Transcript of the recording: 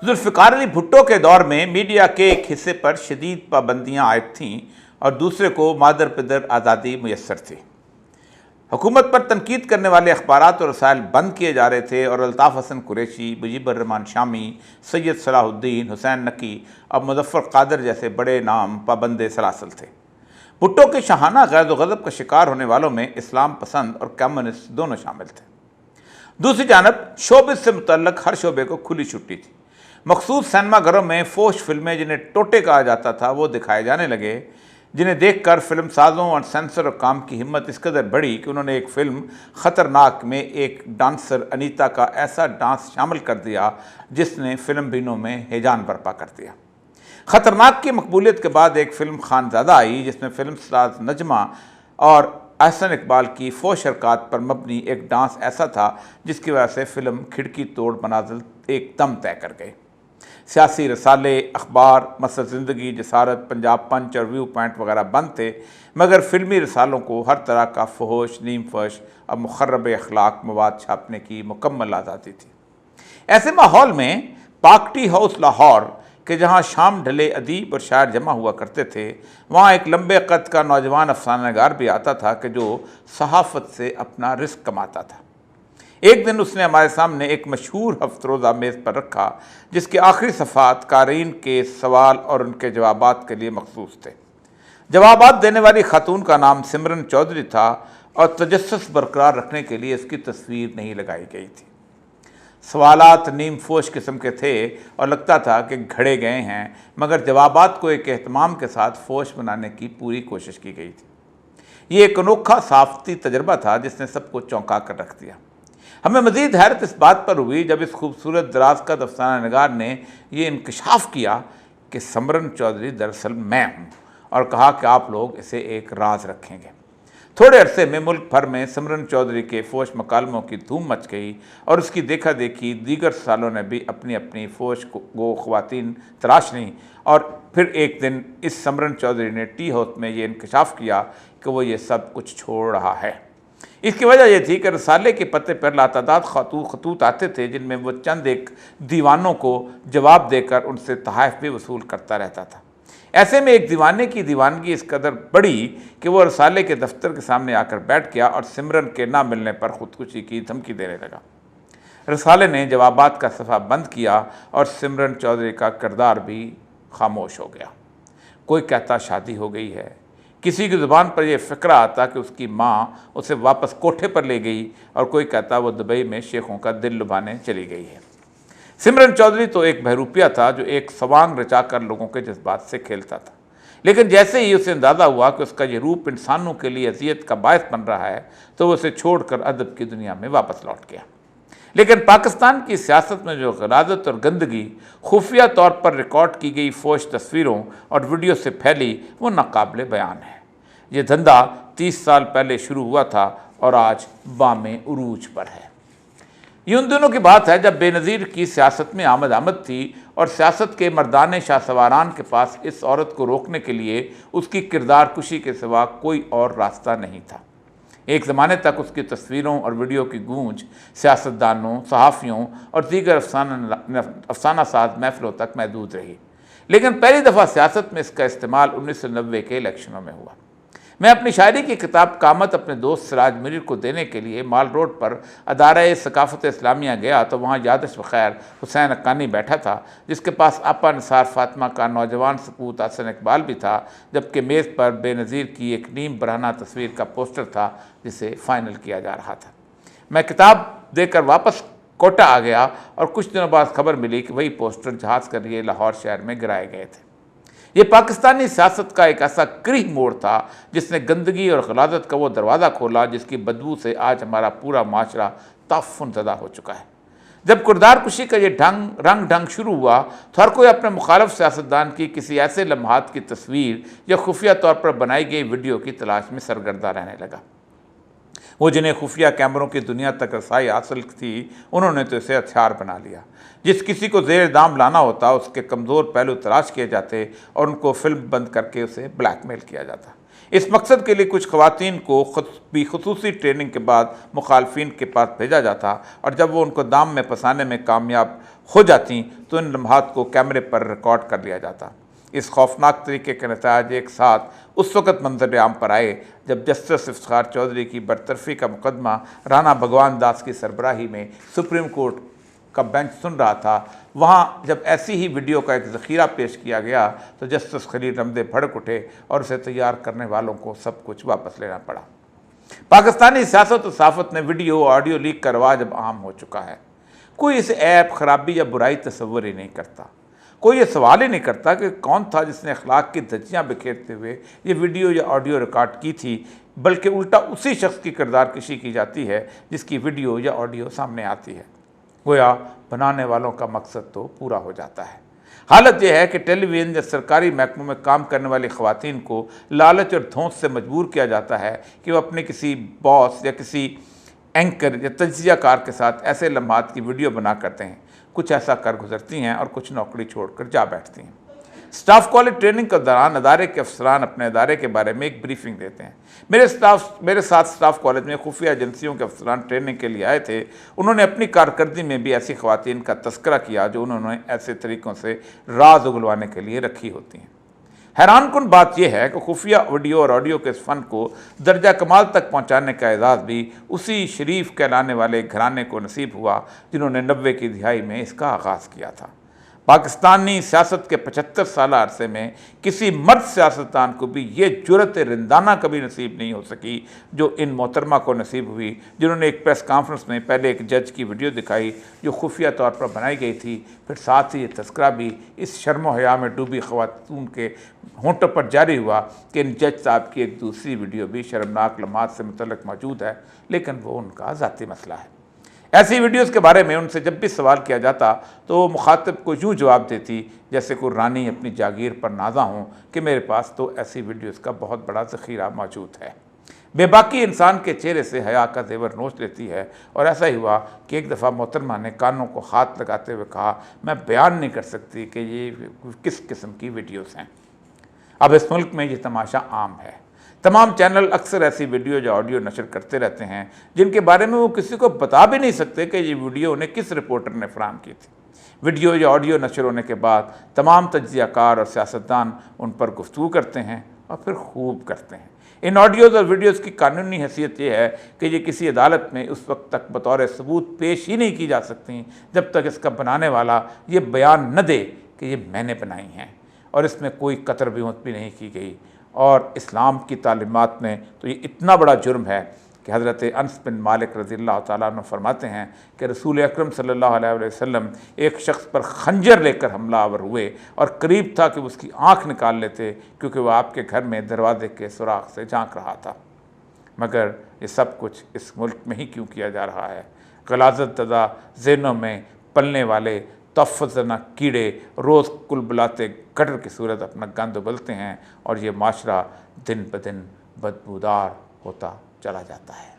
ذوالفقار علی بھٹو کے دور میں میڈیا کے ایک حصے پر شدید پابندیاں عائد تھیں اور دوسرے کو مادر پدر آزادی میسر تھی۔ حکومت پر تنقید کرنے والے اخبارات اور رسائل بند کیے جا رہے تھے اور الطاف حسن قریشی، مجیب الرحمن شامی، سید صلاح الدین، حسین نقی اور مظفر قادر جیسے بڑے نام پابند سلاسل تھے۔ بھٹو کے شاہانہ غیظ و غضب کا شکار ہونے والوں میں اسلام پسند اور کمیونسٹ دونوں شامل تھے۔ دوسری جانب شوبز سے متعلق ہر شعبے کو کھلی چھٹی تھی۔ مخصوص سینما گھروں میں فوش فلمیں جنہیں ٹوٹے کہا جاتا تھا وہ دکھائے جانے لگے، جنہیں دیکھ کر فلم سازوں اور سینسر کام کی ہمت اس قدر بڑھی کہ انہوں نے ایک فلم خطرناک میں ایک ڈانسر انیتا کا ایسا ڈانس شامل کر دیا جس نے فلم بینوں میں ہیجان برپا کر دیا۔ خطرناک کی مقبولیت کے بعد ایک فلم خانزادہ آئی جس میں فلم ساز نجمہ اور احسن اقبال کی فوش حرکات پر مبنی ایک ڈانس ایسا تھا جس کی وجہ سے فلم کھڑکی توڑ منازل ایک دم طے کر گئے۔ سیاسی رسالے، اخبار، مسئلہ زندگی، جسارت، پنجاب پنچ اور ویو پوائنٹ وغیرہ بند تھے، مگر فلمی رسالوں کو ہر طرح کا فحش، نیم فحش اور مخرب اخلاق مواد چھاپنے کی مکمل آزادی تھی۔ ایسے ماحول میں پاک ٹی ہاؤس لاہور کہ جہاں شام ڈھلے ادیب اور شاعر جمع ہوا کرتے تھے، وہاں ایک لمبے قد کا نوجوان افسانہ نگار بھی آتا تھا کہ جو صحافت سے اپنا رزق کماتا تھا۔ ایک دن اس نے ہمارے سامنے ایک مشہور ہفت روزہ میز پر رکھا جس کے آخری صفحات قارئین کے سوال اور ان کے جوابات کے لیے مخصوص تھے۔ جوابات دینے والی خاتون کا نام سمرن چودھری تھا اور تجسس برقرار رکھنے کے لیے اس کی تصویر نہیں لگائی گئی تھی۔ سوالات نیم فوش قسم کے تھے اور لگتا تھا کہ گھڑے گئے ہیں، مگر جوابات کو ایک اہتمام کے ساتھ فوش بنانے کی پوری کوشش کی گئی تھی۔ یہ ایک انوکھا صحافتی تجربہ تھا جس نے سب کو چونکا کر رکھ دیا۔ ہمیں مزید حیرت اس بات پر ہوئی جب اس خوبصورت دراز قد افسانہ نگار نے یہ انکشاف کیا کہ سمرن چودھری دراصل میں ہوں، اور کہا کہ آپ لوگ اسے ایک راز رکھیں گے۔ تھوڑے عرصے میں ملک بھر میں سمرن چودھری کے فوش مکالموں کی دھوم مچ گئی اور اس کی دیکھا دیکھی دیگر سالوں نے بھی اپنی اپنی فوش گو خواتین تراش لیں، اور پھر ایک دن اس سمرن چودھری نے ٹی ہاؤس میں یہ انکشاف کیا کہ وہ یہ سب کچھ چھوڑ رہا ہے۔ اس کی وجہ یہ تھی کہ رسالے کے پتے پر لاتعداد خطوط آتے تھے جن میں وہ چند ایک دیوانوں کو جواب دے کر ان سے تحائف بھی وصول کرتا رہتا تھا۔ ایسے میں ایک دیوانے کی دیوانگی اس قدر بڑھی کہ وہ رسالے کے دفتر کے سامنے آ کر بیٹھ گیا اور سمرن کے نہ ملنے پر خودکشی کی دھمکی دینے لگا۔ رسالے نے جوابات کا صفحہ بند کیا اور سمرن چودھری کا کردار بھی خاموش ہو گیا۔ کوئی کہتا شادی ہو گئی ہے، کسی کی زبان پر یہ فقرہ آتا کہ اس کی ماں اسے واپس کوٹھے پر لے گئی، اور کوئی کہتا وہ دبئی میں شیخوں کا دل لبھانے چلی گئی ہے۔ سمرن چودھری تو ایک بہروپیہ تھا جو ایک سوانگ رچا کر لوگوں کے جذبات سے کھیلتا تھا، لیکن جیسے ہی اسے اندازہ ہوا کہ اس کا یہ روپ انسانوں کے لیے اذیت کا باعث بن رہا ہے تو وہ اسے چھوڑ کر ادب کی دنیا میں واپس لوٹ گیا۔ لیکن پاکستان کی سیاست میں جو غلاظت اور گندگی خفیہ طور پر ریکارڈ کی گئی فوش تصویروں اور ویڈیو سے پھیلی وہ ناقابل بیان ہے۔ یہ دھندا 30 سال پہلے شروع ہوا تھا اور آج بام عروج پر ہے۔ یہ ان دنوں کی بات ہے جب بے نظیر کی سیاست میں آمد تھی اور سیاست کے مردان شاہ سواران کے پاس اس عورت کو روکنے کے لیے اس کی کردار کشی کے سوا کوئی اور راستہ نہیں تھا۔ ایک زمانے تک اس کی تصویروں اور ویڈیو کی گونج سیاستدانوں، صحافیوں اور دیگر افسانہ ساز محفلوں تک محدود رہی، لیکن پہلی دفعہ سیاست میں اس کا استعمال 1990 کے الیکشنوں میں ہوا۔ میں اپنی شاعری کی کتاب قامت اپنے دوست سراج منیر کو دینے کے لیے مال روڈ پر ادارہ ثقافت اسلامیہ گیا تو وہاں یادش بخیر حسین حقانی بیٹھا تھا، جس کے پاس آپا نثار فاطمہ کا نوجوان سپوت احسن اقبال بھی تھا، جبکہ میز پر بے نظیر کی ایک نیم برہنہ تصویر کا پوسٹر تھا جسے فائنل کیا جا رہا تھا۔ میں کتاب دے کر واپس کوٹہ آ گیا اور کچھ دنوں بعد خبر ملی کہ وہی پوسٹر جہاز کے لیے لاہور شہر میں گرائے گئے تھے۔ یہ پاکستانی سیاست کا ایک ایسا کریہ موڑ تھا جس نے گندگی اور غلاظت کا وہ دروازہ کھولا جس کی بدبو سے آج ہمارا پورا معاشرہ تعفن زدہ ہو چکا ہے۔ جب کردار کشی کا یہ رنگ ڈھنگ شروع ہوا تو ہر کوئی اپنے مخالف سیاستدان کی کسی ایسے لمحات کی تصویر یا خفیہ طور پر بنائی گئی ویڈیو کی تلاش میں سرگرداں رہنے لگا۔ وہ جنہیں خفیہ کیمروں کی دنیا تک رسائی حاصل تھی انہوں نے تو اسے ہتھیار بنا لیا۔ جس کسی کو زیر دام لانا ہوتا اس کے کمزور پہلو تلاش کیے جاتے اور ان کو فلم بند کر کے اسے بلیک میل کیا جاتا۔ اس مقصد کے لیے کچھ خواتین کو بھی خصوصی ٹریننگ کے بعد مخالفین کے پاس بھیجا جاتا اور جب وہ ان کو دام میں پھنسانے میں کامیاب ہو جاتی تو ان لمحات کو کیمرے پر ریکارڈ کر لیا جاتا۔ اس خوفناک طریقے کے نتائج ایک ساتھ اس وقت منظر عام پر آئے جب جسٹس افتخار چودھری کی برطرفی کا مقدمہ رانا بھگوان داس کی سربراہی میں سپریم کورٹ کا بینچ سن رہا تھا۔ وہاں جب ایسی ہی ویڈیو کا ایک ذخیرہ پیش کیا گیا تو جسٹس خلیل رمدے بھڑک اٹھے اور اسے تیار کرنے والوں کو سب کچھ واپس لینا پڑا۔ پاکستانی سیاست و صحافت میں ویڈیو آڈیو لیک کا رواج اب عام ہو چکا ہے۔ کوئی اسے عیب، خرابی یا برائی تصور ہی نہیں کرتا۔ کوئی یہ سوال ہی نہیں کرتا کہ کون تھا جس نے اخلاق کی دھجیاں بکھیرتے ہوئے یہ ویڈیو یا آڈیو ریکارڈ کی تھی، بلکہ الٹا اسی شخص کی کردار کشی کی جاتی ہے جس کی ویڈیو یا آڈیو سامنے آتی ہے۔ گویا بنانے والوں کا مقصد تو پورا ہو جاتا ہے۔ حالت یہ ہے کہ ٹیلی ویژن یا سرکاری محکموں میں کام کرنے والی خواتین کو لالچ اور دھونس سے مجبور کیا جاتا ہے کہ وہ اپنے کسی باس یا کسی اینکر یا تجزیہ کار کے ساتھ ایسے لمحات کی ویڈیو بنا کرتے ہیں۔ کچھ ایسا کر گزرتی ہیں اور کچھ نوکری چھوڑ کر جا بیٹھتی ہیں۔ سٹاف کالج ٹریننگ کے دوران ادارے کے افسران اپنے ادارے کے بارے میں ایک بریفنگ دیتے ہیں۔ میرے ساتھ سٹاف کالج میں خفیہ ایجنسیوں کے افسران ٹریننگ کے لیے آئے تھے۔ انہوں نے اپنی کارکردگی میں بھی ایسی خواتین کا تذکرہ کیا جو انہوں نے ایسے طریقوں سے راز اگلوانے کے لیے رکھی ہوتی ہیں۔ حیران کن بات یہ ہے کہ خفیہ ویڈیو اور آڈیو کے اس فن کو درجہ کمال تک پہنچانے کا اعزاز بھی اسی شریف کہلانے والے گھرانے کو نصیب ہوا جنہوں نے 90 کی دہائی میں اس کا آغاز کیا تھا۔ پاکستانی سیاست کے 75 سالہ عرصے میں کسی مرد سیاستدان کو بھی یہ جرأت رندانہ کبھی نصیب نہیں ہو سکی جو ان محترمہ کو نصیب ہوئی، جنہوں نے ایک پریس کانفرنس میں پہلے ایک جج کی ویڈیو دکھائی جو خفیہ طور پر بنائی گئی تھی، پھر ساتھ ہی یہ تذکرہ بھی اس شرم و حیا میں ڈوبی خواتون کے ہونٹوں پر جاری ہوا کہ ان جج صاحب کی ایک دوسری ویڈیو بھی شرمناک لمحات سے متعلق موجود ہے، لیکن وہ ان کا ذاتی مسئلہ ہے۔ ایسی ویڈیوز کے بارے میں ان سے جب بھی سوال کیا جاتا تو وہ مخاطب کو یوں جواب دیتی جیسے کوئی رانی اپنی جاگیر پر نازاں ہوں کہ میرے پاس تو ایسی ویڈیوز کا بہت بڑا ذخیرہ موجود ہے۔ بے باکی انسان کے چہرے سے حیا کا زیور نوچ لیتی ہے، اور ایسا ہی ہوا کہ ایک دفعہ محترمہ نے کانوں کو ہاتھ لگاتے ہوئے کہا، میں بیان نہیں کر سکتی کہ یہ کس قسم کی ویڈیوز ہیں۔ اب اس ملک میں یہ تماشا عام ہے۔ تمام چینل اکثر ایسی ویڈیو یا آڈیو نشر کرتے رہتے ہیں جن کے بارے میں وہ کسی کو بتا بھی نہیں سکتے کہ یہ ویڈیو انہیں کس رپورٹر نے فراہم کی تھی۔ ویڈیو یا آڈیو نشر ہونے کے بعد تمام تجزیہ کار اور سیاستدان ان پر گفتگو کرتے ہیں اور پھر خوب کرتے ہیں۔ ان آڈیوز اور ویڈیوز کی قانونی حیثیت یہ ہے کہ یہ کسی عدالت میں اس وقت تک بطور ثبوت پیش ہی نہیں کی جا سکتی جب تک اس کا بنانے والا یہ بیان نہ دے کہ یہ میں نے بنائی ہیں اور اس میں کوئی قطر بیوت بھی نہیں کی گئی۔ اور اسلام کی تعلیمات میں تو یہ اتنا بڑا جرم ہے کہ حضرت انس بن مالک رضی اللہ تعالیٰ عنہ فرماتے ہیں کہ رسول اکرم صلی اللہ علیہ وسلم ایک شخص پر خنجر لے کر حملہ آور ہوئے اور قریب تھا کہ اس کی آنکھ نکال لیتے کیونکہ وہ آپ کے گھر میں دروازے کے سوراخ سے جھانک رہا تھا۔ مگر یہ سب کچھ اس ملک میں ہی کیوں کیا جا رہا ہے؟ غلاظت زدہ ذہنوں میں پلنے والے تحفظ زنہ کیڑے روز کل بلاتے گٹر کی صورت اپنا گند ابلتے ہیں اور یہ معاشرہ دن بدن بدبودار ہوتا چلا جاتا ہے۔